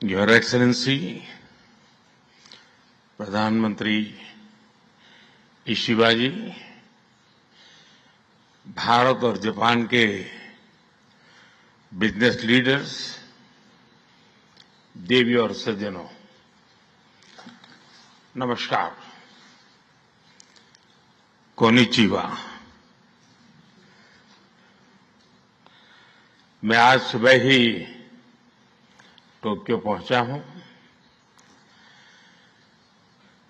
Your excellency प्रधानमंत्री Ishiba जी, भारत और Japan के बिजनेस लीडर्स, देवी और सज्जनों, नमस्कार। कोनिचिवा। मैं आज सुबह ही टोक्यो पहुंचा हूं।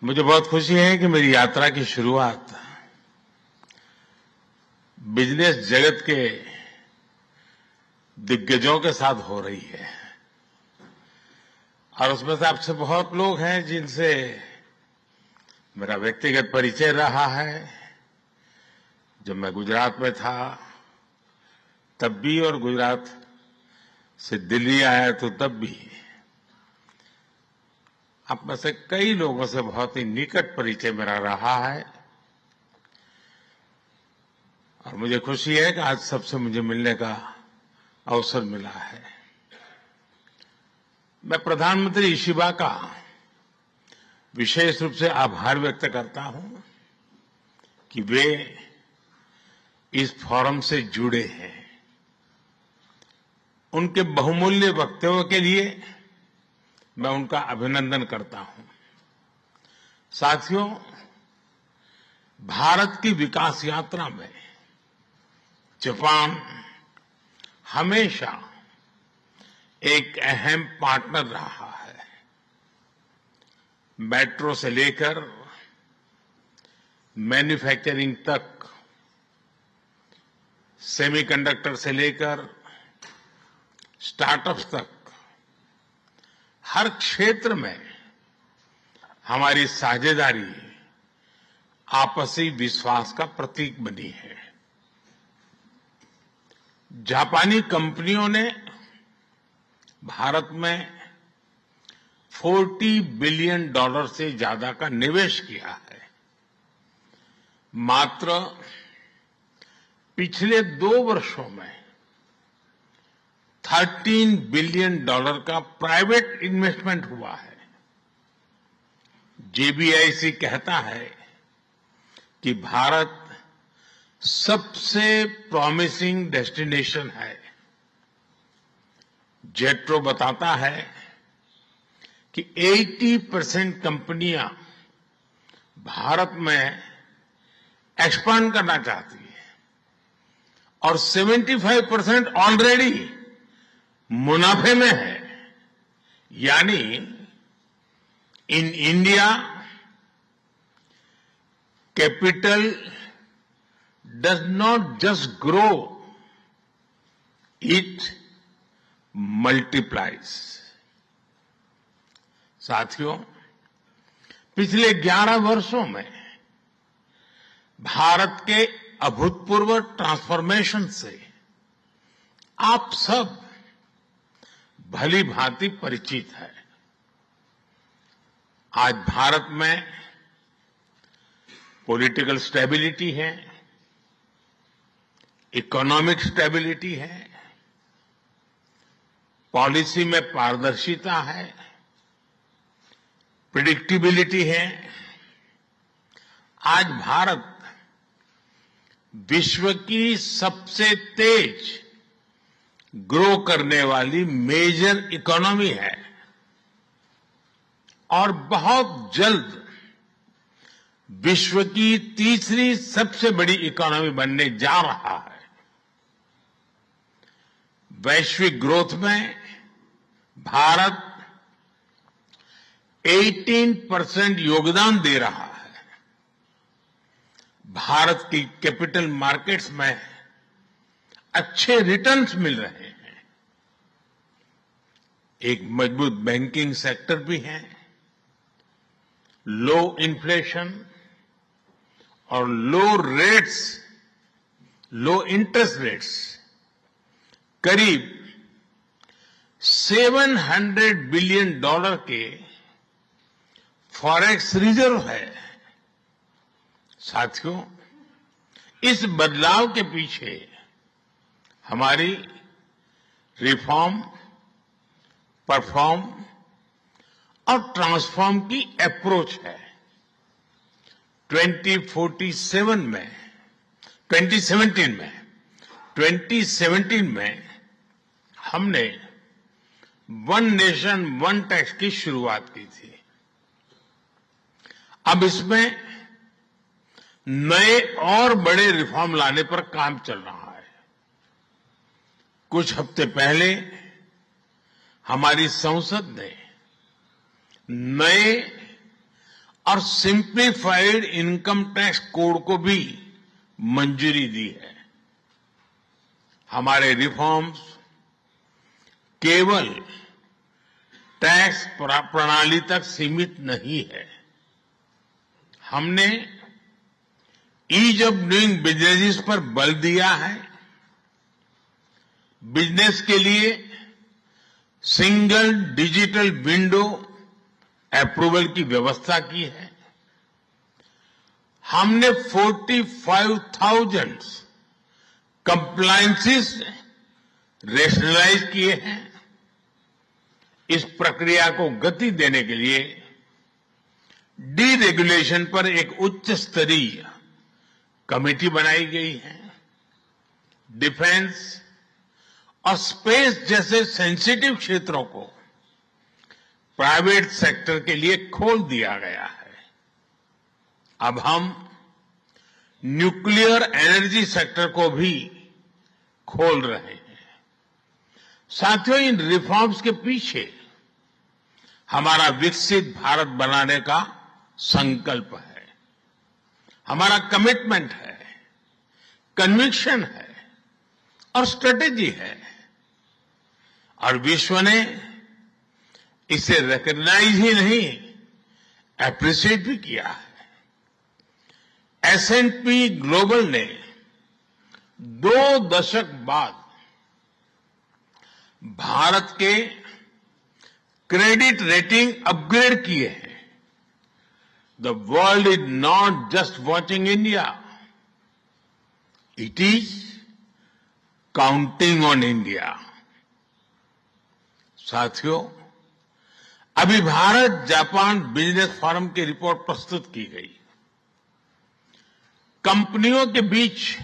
मुझे बहुत खुशी है कि मेरी यात्रा की शुरुआत बिजनेस जगत के दिग्गजों के साथ हो रही है और उसमें से आपसे बहुत लोग हैं जिनसे मेरा व्यक्तिगत परिचय रहा है। जब मैं गुजरात में था तब भी और गुजरात से दिल्ली आया तो तब भी आप में से कई लोगों से बहुत ही निकट परिचय मेरा रहा है और मुझे खुशी है कि आज सबसे मुझे मिलने का अवसर मिला है। मैं प्रधानमंत्री इशिबा का विशेष रूप से आभार व्यक्त करता हूं कि वे इस फोरम से जुड़े हैं। उनके बहुमूल्य वक्तव्य के लिए मैं उनका अभिनंदन करता हूं। साथियों, भारत की विकास यात्रा में जापान हमेशा एक अहम पार्टनर रहा है। मेट्रो से लेकर मैन्युफैक्चरिंग तक, सेमीकंडक्टर से लेकर स्टार्टअप्स तक, हर क्षेत्र में हमारी साझेदारी आपसी विश्वास का प्रतीक बनी है। जापानी कंपनियों ने भारत में $40 बिलियन से ज्यादा का निवेश किया है। मात्र पिछले 2 वर्षों में $13 बिलियन का प्राइवेट इन्वेस्टमेंट हुआ है। JBIC कहता है कि भारत सबसे प्रॉमिसिंग डेस्टिनेशन है। जेट्रो बताता है कि 80% कंपनियां भारत में एक्सपांड करना चाहती है और 75% ऑलरेडी मुनाफे में है। यानी in India capital does not just grow, it multiplies. साथियों, पिछले 11 वर्षों में भारत के अभूतपूर्व ट्रांसफॉर्मेशन से आप सब भली भांति परिचित है। आज भारत में पॉलिटिकल स्टेबिलिटी है, इकोनॉमिक स्टेबिलिटी है, पॉलिसी में पारदर्शिता है, प्रिडिक्टिबिलिटी है। आज भारत विश्व की सबसे तेज ग्रो करने वाली मेजर इकोनॉमी है और बहुत जल्द विश्व की तीसरी सबसे बड़ी इकोनॉमी बनने जा रहा है। वैश्विक ग्रोथ में भारत 18% योगदान दे रहा है। भारत की कैपिटल मार्केट्स में अच्छे रिटर्न्स मिल रहे हैं। एक मजबूत बैंकिंग सेक्टर भी है। लो इन्फ्लेशन और लो इंटरेस्ट रेट्स, करीब $700 बिलियन के फॉरेक्स रिजर्व है। साथियों, इस बदलाव के पीछे हमारी रिफॉर्म, परफॉर्म और ट्रांसफॉर्म की अप्रोच है। 2017 में हमने वन नेशन वन टैक्स की शुरुआत की थी। अब इसमें नए और बड़े रिफॉर्म लाने पर काम चल रहा है। कुछ हफ्ते पहले हमारी संसद ने नए और सिंप्लीफाइड इनकम टैक्स कोड को भी मंजूरी दी है। हमारे रिफॉर्म्स केवल टैक्स प्रणाली तक सीमित नहीं है। हमने ईज ऑफ डूइंग बिजनेस पर बल दिया है। बिजनेस के लिए सिंगल डिजिटल विंडो अप्रूवल की व्यवस्था की है। हमने 45,000 कंप्लायंसेस रेशनलाइज किए हैं। इस प्रक्रिया को गति देने के लिए डीरेगुलेशन पर एक उच्च स्तरीय कमेटी बनाई गई है। डिफेंस और स्पेस जैसे सेंसिटिव क्षेत्रों को प्राइवेट सेक्टर के लिए खोल दिया गया है। अब हम न्यूक्लियर एनर्जी सेक्टर को भी खोल रहे हैं। साथियों, इन रिफॉर्म्स के पीछे हमारा विकसित भारत बनाने का संकल्प है, हमारा कमिटमेंट है, कन्विक्शन है और स्ट्रेटेजी है। और विश्व ने इसे रिकॉग्नाइज ही नहीं, एप्रिशिएट भी किया है। S&P ग्लोबल ने 2 दशक बाद भारत के क्रेडिट रेटिंग अपग्रेड किए हैं। The world is not just watching India, it is counting on India. साथियों, अभी भारत जापान बिजनेस फोरम की रिपोर्ट प्रस्तुत की गई। कंपनियों के बीच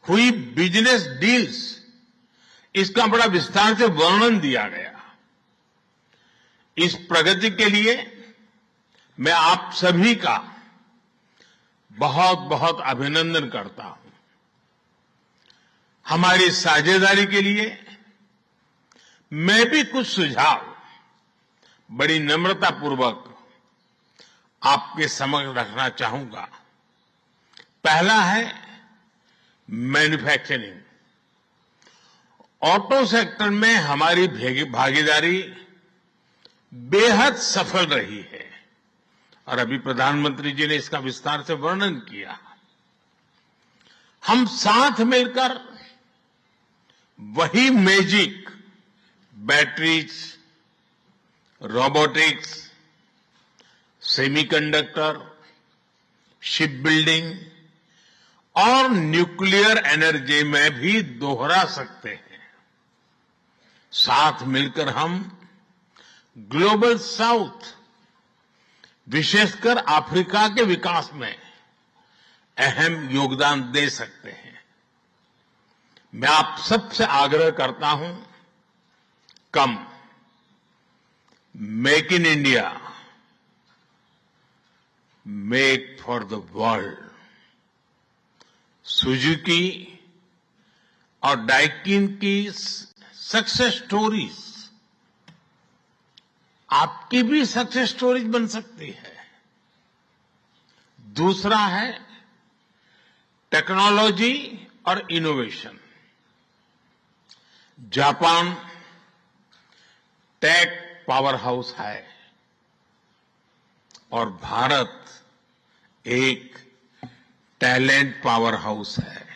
हुई बिजनेस डील्स, इसका बड़ा विस्तार से वर्णन दिया गया। इस प्रगति के लिए मैं आप सभी का बहुत बहुत अभिनंदन करता हूं। हमारी साझेदारी के लिए मैं भी कुछ सुझाव बड़ी नम्रतापूर्वक आपके समक्ष रखना चाहूंगा। पहला है मैन्युफैक्चरिंग। ऑटो सेक्टर में हमारी भागीदारी बेहद सफल रही है और अभी प्रधानमंत्री जी ने इसका विस्तार से वर्णन किया। हम साथ मिलकर वही magic batteries, robotics, semiconductor, ship building और न्यूक्लियर एनर्जी में भी दोहरा सकते हैं। साथ मिलकर हम ग्लोबल साउथ, विशेषकर अफ्रीका के विकास में अहम योगदान दे सकते हैं। मैं आप सबसे आग्रह करता हूं, कम make in India, make for the world. Suzuki और डाइकिन की सक्सेस स्टोरीज आपकी भी सक्सेस स्टोरीज बन सकती है। दूसरा है टेक्नोलॉजी और innovation. Japan tech power house है और भारत एक टैलेंट पावर हाउस है।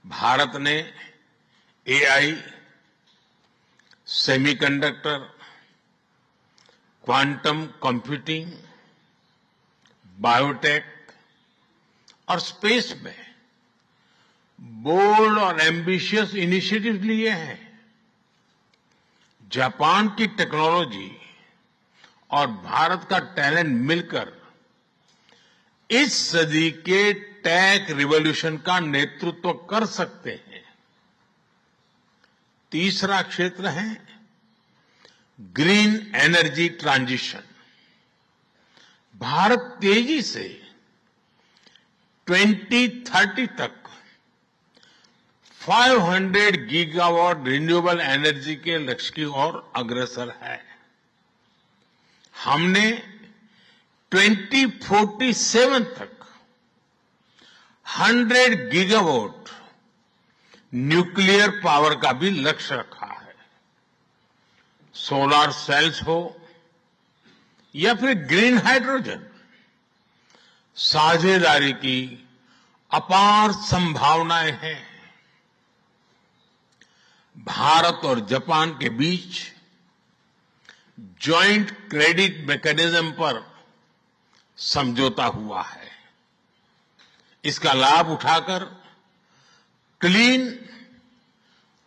भारत ने AI, semiconductor, quantum computing, biotech और स्पेस में बोल्ड और एम्बिशियस इनिशिएटिव लिए हैं। जापान की टेक्नोलॉजी और भारत का टैलेंट मिलकर इस सदी के टेक रिवॉल्यूशन का नेतृत्व कर सकते हैं। तीसरा क्षेत्र है ग्रीन एनर्जी ट्रांजिशन। भारत तेजी से 2030 तक 500 गीगावाट रिन्यूएबल एनर्जी के लक्ष्य की ओर अग्रसर है। हमने 2047 तक 100 गीगावाट न्यूक्लियर पावर का भी लक्ष्य रखा है। सोलर सेल्स हो या फिर ग्रीन हाइड्रोजन, साझेदारी की अपार संभावनाएं हैं। भारत और जापान के बीच जॉइंट क्रेडिट मैकेनिज्म पर समझौता हुआ है। इसका लाभ उठाकर क्लीन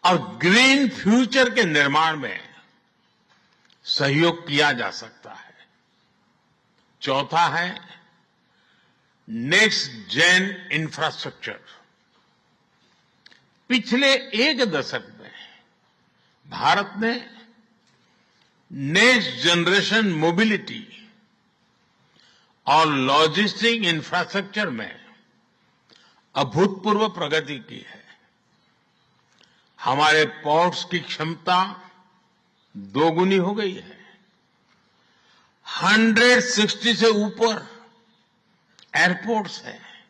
और ग्रीन फ्यूचर के निर्माण में सहयोग किया जा सकता है। चौथा है नेक्स्ट जेन इंफ्रास्ट्रक्चर। पिछले एक दशक में भारत ने नेक्स्ट जनरेशन मोबिलिटी और लॉजिस्टिक इंफ्रास्ट्रक्चर में अभूतपूर्व प्रगति की है। हमारे पोर्ट्स की क्षमता दोगुनी हो गई है। 160 से ऊपर एयरपोर्ट्स हैं।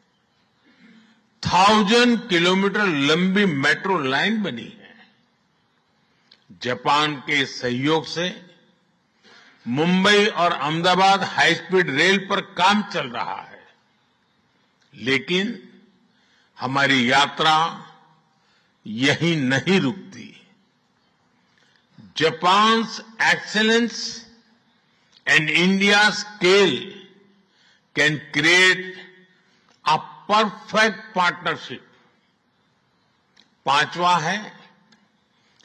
1000 किलोमीटर लंबी मेट्रो लाइन बनी है। जापान के सहयोग से मुंबई और अहमदाबाद हाई स्पीड रेल पर काम चल रहा है। लेकिन हमारी यात्रा यहीं नहीं रुकती। Japan's excellence and India scale can create a perfect partnership. पांचवा है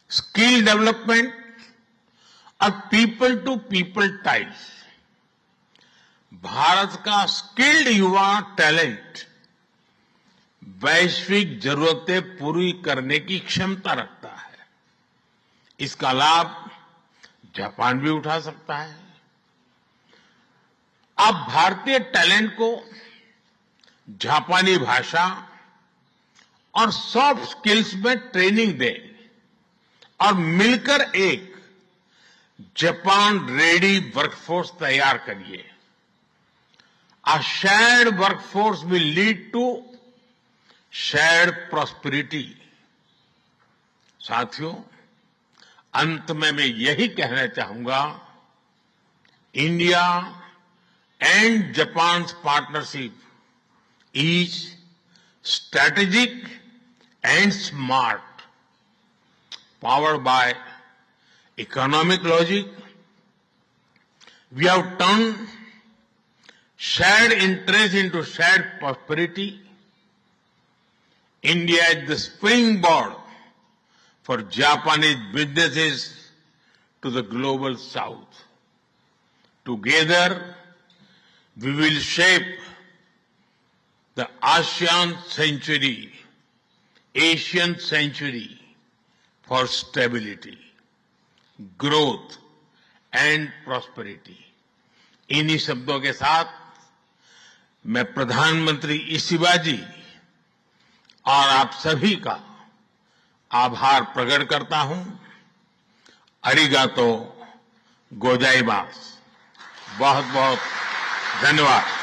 स्किल डेवलपमेंट और people to people ties. Bharat का स्किल्ड युवा टैलेंट वैश्विक जरूरतें पूरी करने की क्षमता रखता है। इसका लाभ जापान भी उठा सकता है। आप भारतीय टैलेंट को जापानी भाषा और सॉफ्ट स्किल्स में ट्रेनिंग दें और मिलकर एक जापान रेडी वर्कफोर्स तैयार करिए। A shared workforce will lead to shared prosperity। साथियों, अंत में मैं यही कहना चाहूंगा, India and Japan's partnership is strategic and smart, powered by economic logic. We have turned shared interest into shared prosperity. India is the springboard for Japanese businesses to the global south. Together, we will shape the ASEAN century, Asian century for stability, growth and prosperity। इन्हीं शब्दों के साथ मैं प्रधानमंत्री Ishiba जी और आप सभी का आभार प्रकट करता हूं। अरिगातो गोजाइमास। बहुत बहुत धन्यवाद।